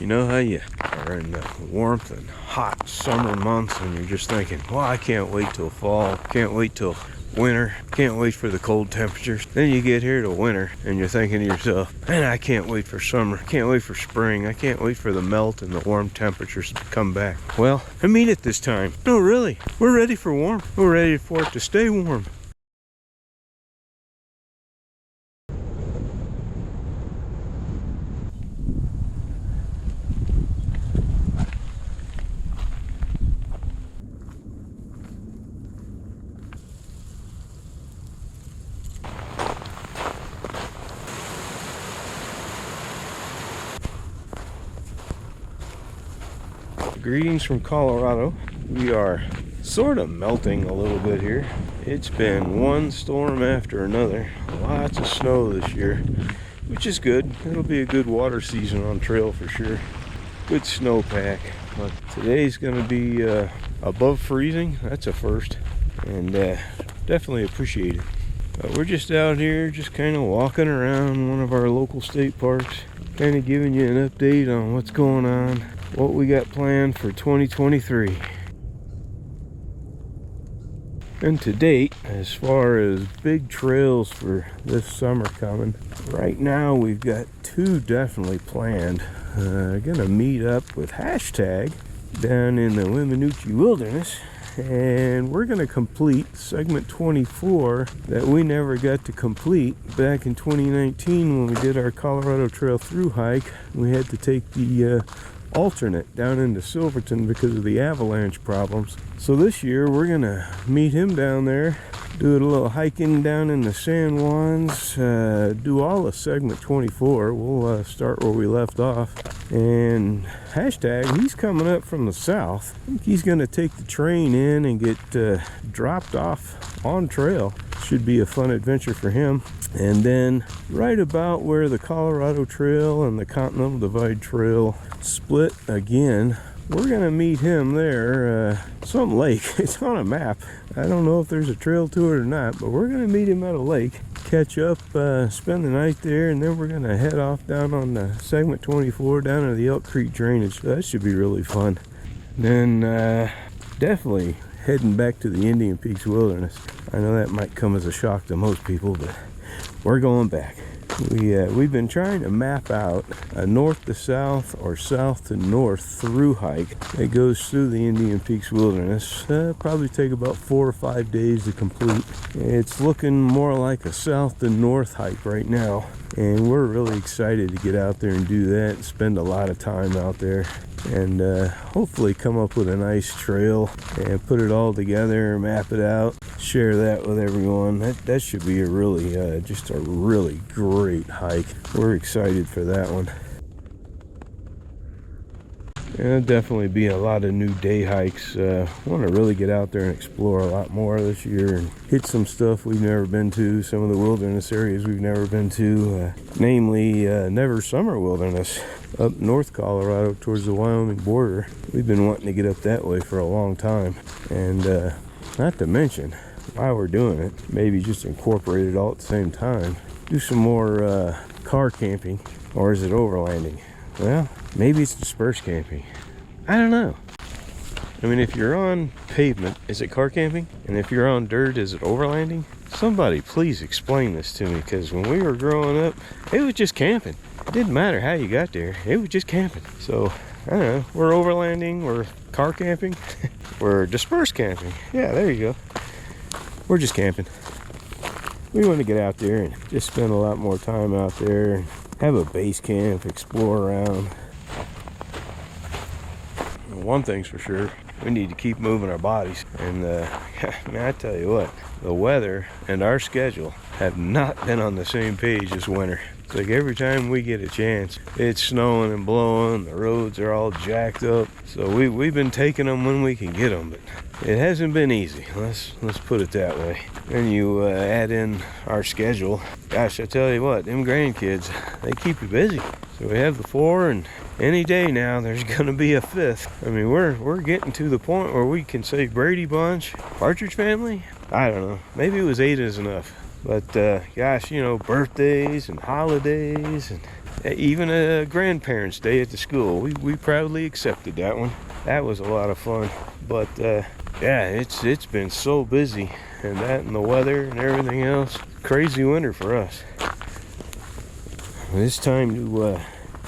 You know how you are in the warmth and hot summer months and you're just thinking, well, I can't wait till fall, can't wait till winter, can't wait for the cold temperatures. Then you get here to winter and you're thinking to yourself, man, I can't wait for summer, can't wait for spring, I can't wait for the melt and the warm temperatures to come back. Well, I mean it this time. No, really, we're ready for warm. We're ready for it to stay warm. Greetings from Colorado. We are sort of melting a little bit here. It's been one storm after another. Lots of snow this year, which is good. It'll be a good water season on trail for sure. Good snowpack. But today's going to be above freezing. That's a first, and definitely appreciate it. We're just out here, just kind of walking around one of our local state parks, kind of giving you an update on what's going on, what we got planned for 2023. And to date, as far as big trails for this summer coming, right now we've got two definitely planned. Gonna meet up with Hashtag down in the Weminuche Wilderness, and we're gonna complete segment 24 that we never got to complete back in 2019 when we did our Colorado Trail through hike. We had to take the alternate down into Silverton because of the avalanche problems. So this year we're gonna meet him down there, do a little hiking down in the San Juans, do all of segment 24. We'll start where we left off. And Hashtag, he's coming up from the south. I think he's gonna take the train in and get dropped off on trail. Should be a fun adventure for him. And then right about where the Colorado Trail and the Continental Divide Trail split again, we're gonna meet him there, some lake. It's on a map. I don't know if there's a trail to it or not, but we're gonna meet him at a lake, catch up, spend the night there, and then we're gonna head off down on the segment 24 down to the Elk Creek drainage. So that should be really fun. Then definitely heading back to the Indian Peaks Wilderness. I know that might come as a shock to most people, but we're going back. We've been trying to map out a north to south or south to north through hike that goes through the Indian Peaks Wilderness. Probably take about 4 or 5 days to complete. It's looking more like a south to north hike right now, and we're really excited to get out there and do that and spend a lot of time out there, and hopefully come up with a nice trail and put it all together, map it out, share that with everyone. That should be a really just a really great hike. We're excited for that one. There'll definitely be a lot of new day hikes. Want to really get out there and explore a lot more this year and hit some stuff we've never been to, some of the wilderness areas we've never been to, namely Never Summer Wilderness up North Colorado towards the Wyoming border. We've been wanting to get up that way for a long time, and not to mention, while we're doing it, maybe just incorporate it all at the same time. Do some more car camping, or is it overlanding? Well, maybe it's dispersed camping. I don't know. I mean, if you're on pavement, is it car camping? And if you're on dirt, is it overlanding? Somebody please explain this to me, because when we were growing up, it was just camping. It didn't matter how you got there, it was just camping. So, I don't know, we're overlanding, we're car camping, we're dispersed camping. Yeah, there you go. We're just camping. We want to get out there and just spend a lot more time out there, have a base camp, explore around. One thing's for sure, we need to keep moving our bodies. And man, I tell you what, the weather and our schedule have not been on the same page this winter. It's like every time we get a chance, it's snowing and blowing, the roads are all jacked up. So we've been taking them when we can get them, but it hasn't been easy. Let's put it that way. And you add in our schedule. Gosh, I tell you what, them grandkids, they keep you busy. So we have the 4, and any day now there's gonna be a 5th. I mean, we're getting to the point where we can say Brady Bunch, Partridge Family. I don't know, maybe it was 8 is enough. But gosh, you know, birthdays and holidays, and Even a grandparents' day at the school, we proudly accepted that one. That was a lot of fun. But yeah, it's been so busy, and that and the weather and everything else. Crazy winter for us. It's time to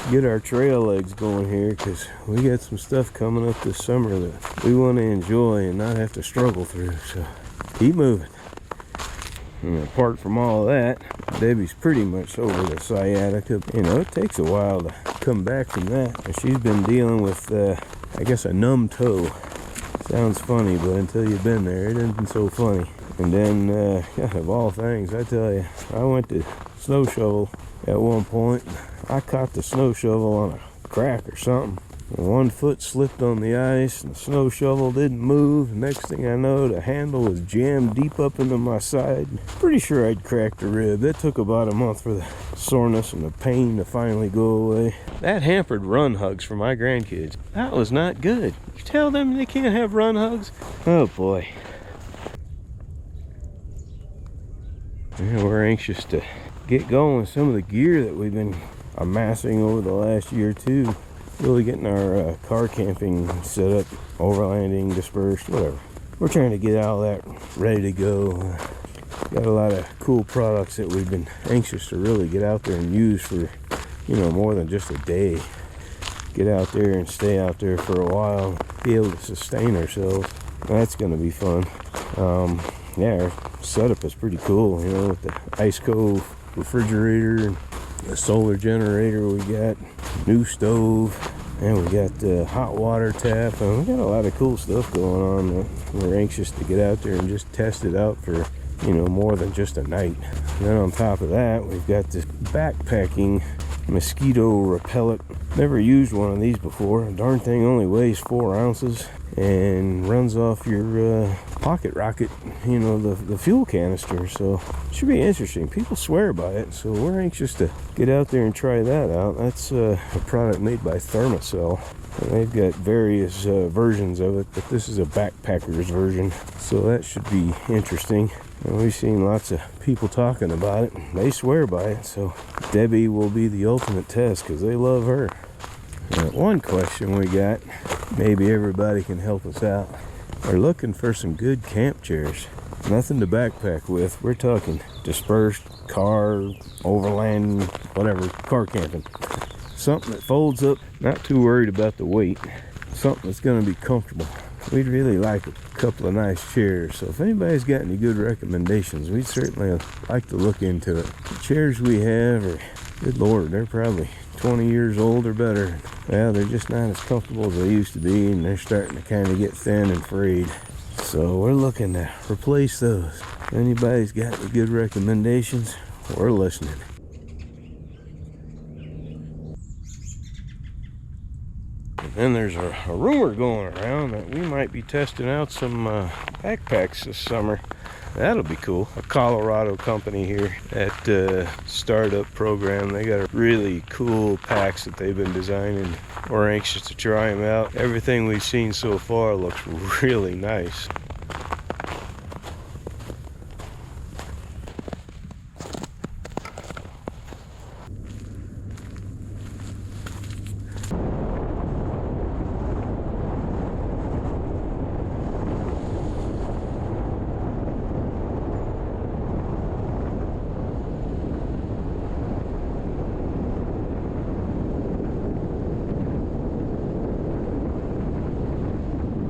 get our trail legs going here, because we got some stuff coming up this summer that we want to enjoy and not have to struggle through. So keep moving. And apart from all of that, Debbie's pretty much over the sciatica. You know, it takes a while to come back from that. She's been dealing with, I guess, a numb toe. Sounds funny, but until you've been there, it isn't so funny. And then, of all things, I tell you, I went to snow shovel at one point. I caught the snow shovel on a crack or something. One foot slipped on the ice, and the snow shovel didn't move. Next thing I know, the handle was jammed deep up into my side. Pretty sure I'd cracked a rib. It took about a month for the soreness and the pain to finally go away. That hampered run hugs for my grandkids. That was not good. You tell them they can't have run hugs? Oh boy. Yeah, we're anxious to get going with some of the gear that we've been amassing over the last year or two. Really getting our car camping set up, overlanding, dispersed, whatever. We're trying to get all that ready to go. Got a lot of cool products that we've been anxious to really get out there and use for, you know, more than just a day. Get out there and stay out there for a while, be able to sustain ourselves. That's going to be fun. Yeah, our setup is pretty cool, you know, with the Ice Cove refrigerator and the solar generator we got, new stove, and we got the hot water tap, and we got a lot of cool stuff going on that we're anxious to get out there and just test it out for, you know, more than just a night. And then on top of that, we've got this backpacking mosquito repellent. Never used one of these before. The darn thing only weighs 4 ounces and runs off your pocket rocket, you know, the fuel canister. So it should be interesting. People swear by it, so we're anxious to get out there and try that out. That's a product made by Thermacell. And they've got various versions of it, but this is a backpacker's version, so that should be interesting. And we've seen lots of people talking about it. They swear by it, so Debbie will be the ultimate test because they love her. One question we got, maybe everybody can help us out. We're looking for some good camp chairs. Nothing to backpack with. We're talking dispersed, car, overland, whatever, car camping. Something that folds up, not too worried about the weight. Something that's going to be comfortable. We'd really like a couple of nice chairs, so if anybody's got any good recommendations, we'd certainly like to look into it. The chairs we have are, good lord, they're probably 20 years old or better. Well, they're just not as comfortable as they used to be, and they're starting to kind of get thin and frayed. So we're looking to replace those. If anybody's got any good recommendations, we're listening. And there's a rumor going around that we might be testing out some backpacks this summer. That'll be cool. A Colorado company here at the startup program. They got really cool packs that they've been designing. We're anxious to try them out. Everything we've seen so far looks really nice.